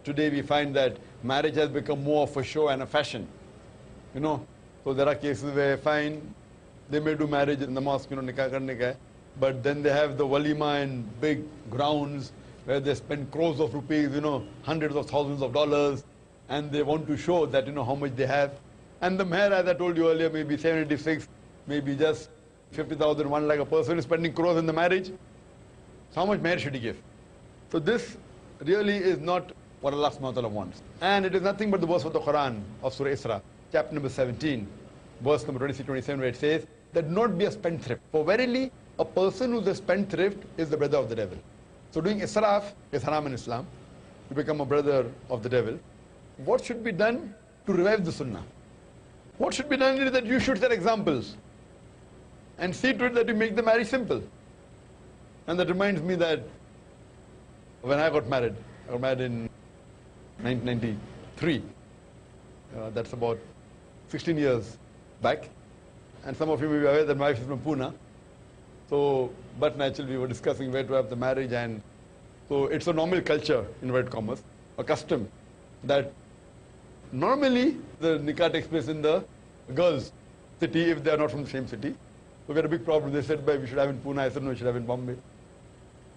today we find that marriage has become more of a show and a fashion. You know, so there are cases where fine, they may do marriage in the mosque, you know, nikah karne ka hai, but then they have the walima in big grounds where they spend crores of rupees, you know, hundreds of thousands of dollars, and they want to show that, you know, how much they have. And the mayor, as I told you earlier, maybe 786, maybe just 50,000, 1 lakh a person is spending crores in the marriage. So how much mayor should he give? So this really is not what Allah subhanahu wa ta'ala wants. And it is nothing but the verse of the Quran of Surah Isra, chapter number 17, verse number 26-27, where it says that not be a spendthrift. For verily, a person who is a spendthrift is the brother of the devil. So doing israf is haram in Islam. You become a brother of the devil. What should be done to revive the sunnah? What should be done is that you should set examples and see to it that you make the marriage simple. And that reminds me that when I got married in 1993. That's about 16 years back. And some of you may be aware that my wife is from Pune. So, but naturally we were discussing where to have the marriage, and so it's a normal culture, in inverted commas, a custom, that normally the nikah takes place in the girls' city if they are not from the same city. So we had a big problem. They said, we should have in Pune. I said, no, we should have in Bombay.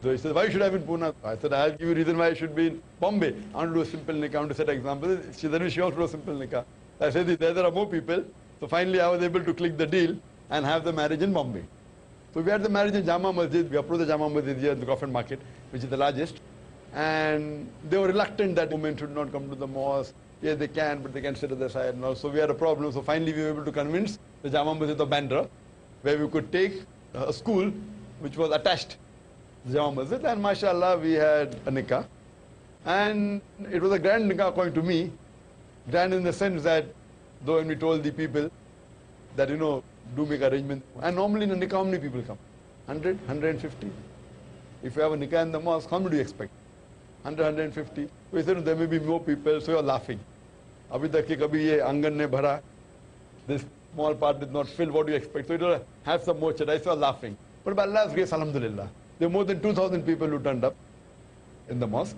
So he said, why should I have in Pune? I said, I'll give you a reason why I should be in Bombay. I want to do a simple nikah, I want to set an example. She said, she also do a simple nikah. I said, there are more people. So finally I was able to click the deal and have the marriage in Bombay. So we had the marriage in Jama Masjid. We approached the Jama Masjid here in the Crawford Market, which is the largest. And they were reluctant that women should not come to the mosque. Yes, they can, but they can sit at the side. And so we had a problem. So finally we were able to convince the Jama Masjid of Bandra, where we could take a school which was attached to the Jama Masjid. And mashallah, we had a nikah. And it was a grand nikah according to me. Grand in the sense that, though when we told the people that, you know, do make arrangements. And normally in a nikah, how many people come? 100, 150. If you have a nikah in the mosque, how many do you expect? 100, 150. We said there may be more people, so you're laughing. Abhi tak ki kabhi ye angan ne bhara. This small part did not fill. What do you expect? So you don't have some more chadai, so you're laughing. But by Allah's grace, alhamdulillah, there were more than 2,000 people who turned up in the mosque,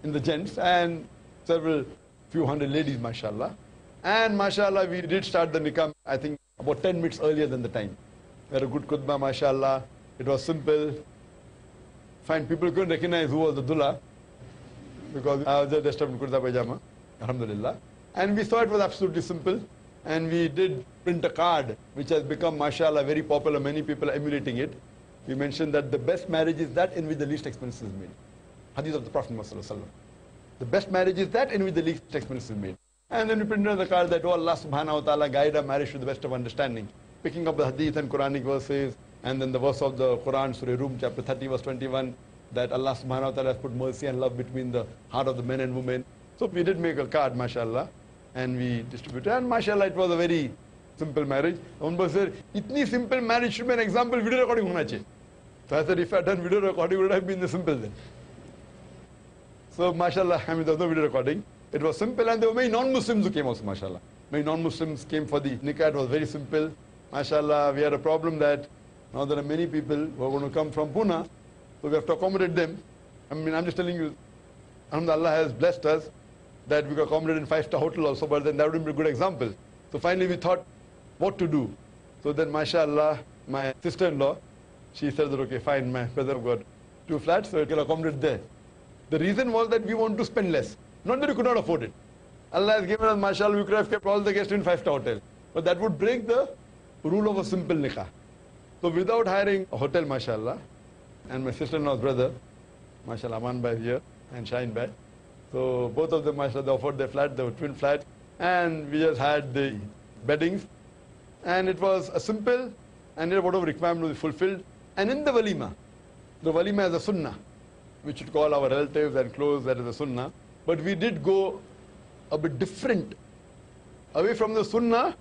in the gents, and several few hundred ladies, mashallah. And mashallah, we did start the nikah, I think, about 10 minutes earlier than the time. We had a good khutbah, mashallah. It was simple. Fine, people couldn't recognize who was the dullah, because I was just dressed up in kurta pajama, alhamdulillah. And we thought it was absolutely simple. And we did print a card, which has become, mashallah, very popular. Many people are emulating it. We mentioned that the best marriage is that in which the least expense is made. Hadith of the Prophet Muhammad. The best marriage is that in which the least expense is made. And then we printed on the card that, oh, Allah subhanahu wa ta'ala guide our marriage to the best of understanding. Picking up the hadith and Quranic verses, and then the verse of the Quran, Surah Rum, chapter 30, verse 21, that Allah subhanahu wa ta'ala has put mercy and love between the heart of the men and women. So we did make a card, mashallah, and we distributed. And mashallah, it was a very simple marriage. One person said, itni simple marriage should be an example, video recording hona chahiye. So I said, if I had done video recording, it would have been the simple then. So mashallah, I mean, there was no video recording. It was simple, and there were many non-Muslims who came also, mashallah. Many non-Muslims came for the nikah. It was very simple. Mashallah, we had a problem that now there are many people who are going to come from Pune, so we have to accommodate them. I mean, I'm just telling you, alhamdulillah, Allah has blessed us that we could accommodate in 5-star hotel also, but then that would be a good example. So finally we thought what to do. So then, mashallah, my sister-in-law, she said that, okay, fine, my brother got 2 flats, so it can accommodate there. The reason was that we want to spend less. Not that we could not afford it. Allah has given us, mashallah, we could have kept all the guests in 5-star hotel. But that would break the rule of a simple nikah. So without hiring a hotel, mashallah, and my sister-in-law's brother, mashallah, Aman Bhai here, and Shaheen Bhai. So both of them, mashallah, they offered their flat, they were twin flats, and we just had the beddings. And it was a simple, and whatever requirement was fulfilled. And in the walima is a sunnah, which should call our relatives and close, that is a sunnah. But we did go a bit different, away from the sunnah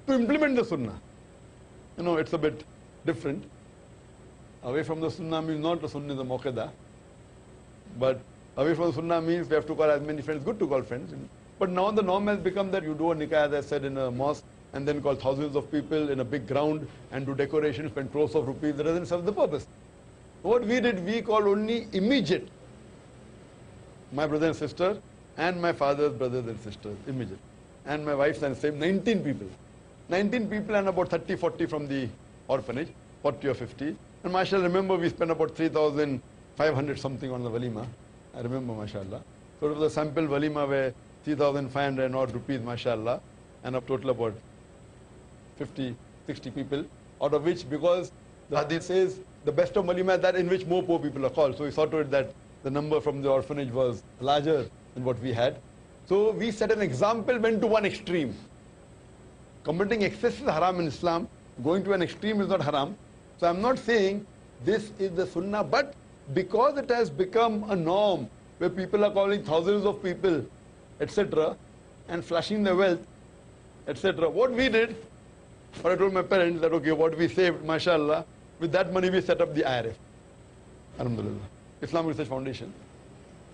to implement the sunnah. You know, it's a bit different. Away from the sunnah means not the sunnah is a muqaddah, but away from the sunnah means we have to call as many friends, good to call friends. But now the norm has become that you do a nikah, as I said, in a mosque, and then call thousands of people in a big ground and do decoration, spend crores of rupees. That doesn't serve the purpose. What we did, we called only immediate, my brother and sister, and my father's brothers and sisters, immediate. And my wife's and same, 19 people. 19 people and about 30, 40 from the orphanage, 40 or 50. And mashallah, remember we spent about 3,500 something on the walima. I remember, mashallah. So it was a sample walima where 3,500 odd rupees, mashallah, and a total about 50, 60 people, out of which, because the hadith says the best of walima is that in which more poor people are called. So we saw to it that the number from the orphanage was larger than what we had. So we set an example, went to one extreme. Committing excess is haram in Islam. Going to an extreme is not haram. So I'm not saying this is the sunnah, but because it has become a norm where people are calling thousands of people, etc., and flashing their wealth, etc., what we did, or I told my parents that, okay, what we saved, mashallah, with that money we set up the IRF. Alhamdulillah. Islamic Research Foundation.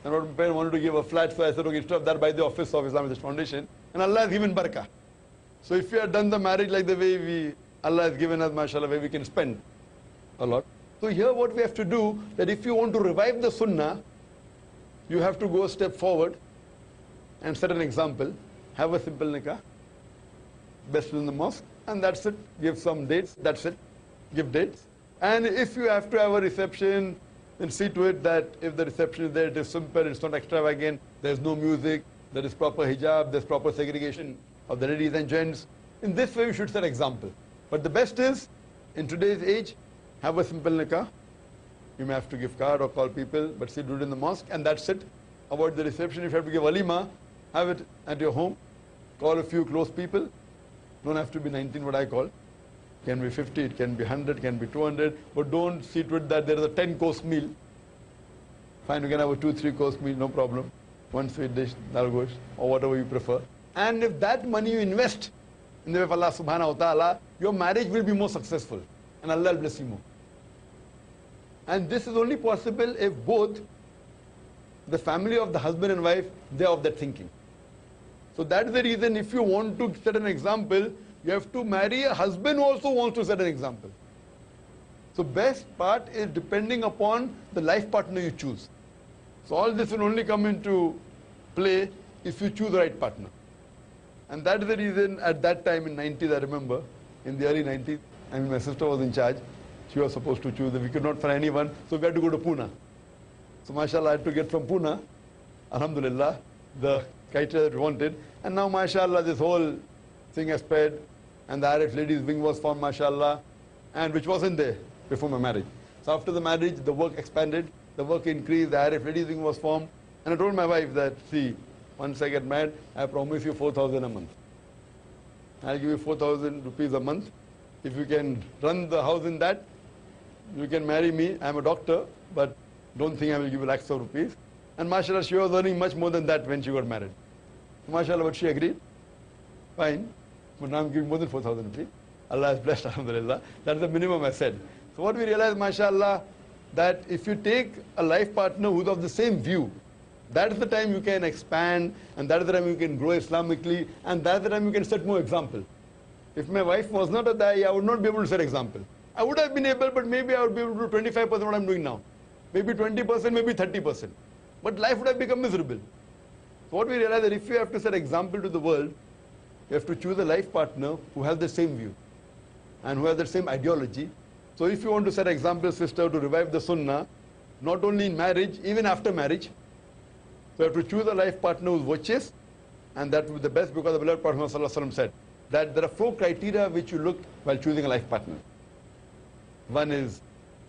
And what my parents wanted to give a flat, so I said, okay, instead of that, by the office of Islamic Research Foundation. And Allah has given barakah. So if we had done the marriage like the way Allah has given us, mashallah, where we can spend a lot. So here what we have to do, that if you want to revive the sunnah, you have to go a step forward and set an example. Have a simple nikah, best in the mosque, and that's it. Give some dates, that's it. Give dates. And if you have to have a reception, then see to it that if the reception is there, it is simple, it's not extravagant, there's no music, there is proper hijab, there's proper segregation of the ladies and gents. In this way, we should set example. But the best is, in today's age, have a simple nikah. You may have to give card or call people, but do it in the mosque, and that's it. Avoid the reception. If you have to give walima, have it at your home. Call a few close people. Don't have to be 19, what I call. It can be 50, it can be 100, it can be 200, but don't see to it that there is a 10-course meal. Fine, you can have a 2-3-course meal, no problem. One sweet dish, dal gosh, or whatever you prefer. And if that money you invest in the way of Allah subhanahu wa ta'ala, your marriage will be more successful. And Allah will bless you more. And this is only possible if both the family of the husband and wife, they are of that thinking. So that's the reason, if you want to set an example, you have to marry a husband who also wants to set an example. So best part is depending upon the life partner you choose. So all this will only come into play if you choose the right partner. And that is the reason at that time in 90s, I remember, in the early 90s, I mean my sister was in charge. She was supposed to choose. We could not find anyone, so we had to go to Pune. So mashallah, I had to get from Pune, alhamdulillah, the criteria that we wanted. And now mashallah, this whole thing has spread, and the Irish ladies wing was formed, mashallah, and which wasn't there before my marriage. So after the marriage, the work expanded, the work increased, the Irish ladies wing was formed. And I told my wife that, see, once I get married, I promise you 4,000 a month. I'll give you 4,000 rupees a month. If you can run the house in that, you can marry me. I'm a doctor, but don't think I will give you lakhs of rupees. And mashallah, she was earning much more than that when she got married. Mashallah, but she agreed. Fine. But now I'm giving more than 4,000 rupees. Allah has blessed, alhamdulillah. That's the minimum I said. So what we realized, mashallah, that if you take a life partner who's of the same view, that's the time you can expand, and that's the time you can grow Islamically, and that's the time you can set more example. If my wife was not a da'i, I would not be able to set example. I would have been able, but maybe I would be able to do 25% what I'm doing now. Maybe 20%, maybe 30%. But life would have become miserable. So what we realize that if you have to set example to the world, you have to choose a life partner who has the same view and who has the same ideology. So if you want to set example, sister, to revive the sunnah, not only in marriage, even after marriage, so you have to choose a life partner who's virtuous, and that will be the best, because the beloved Prophet ﷺ said that there are 4 criteria which you look while choosing a life partner. One is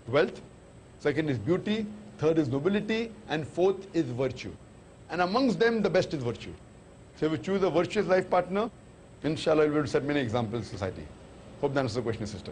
wealth, second is beauty, third is nobility, and fourth is virtue. And amongst them, the best is virtue. So if you choose a virtuous life partner, inshallah, you'll be able to set many examples in society. Hope that answers the question, sister.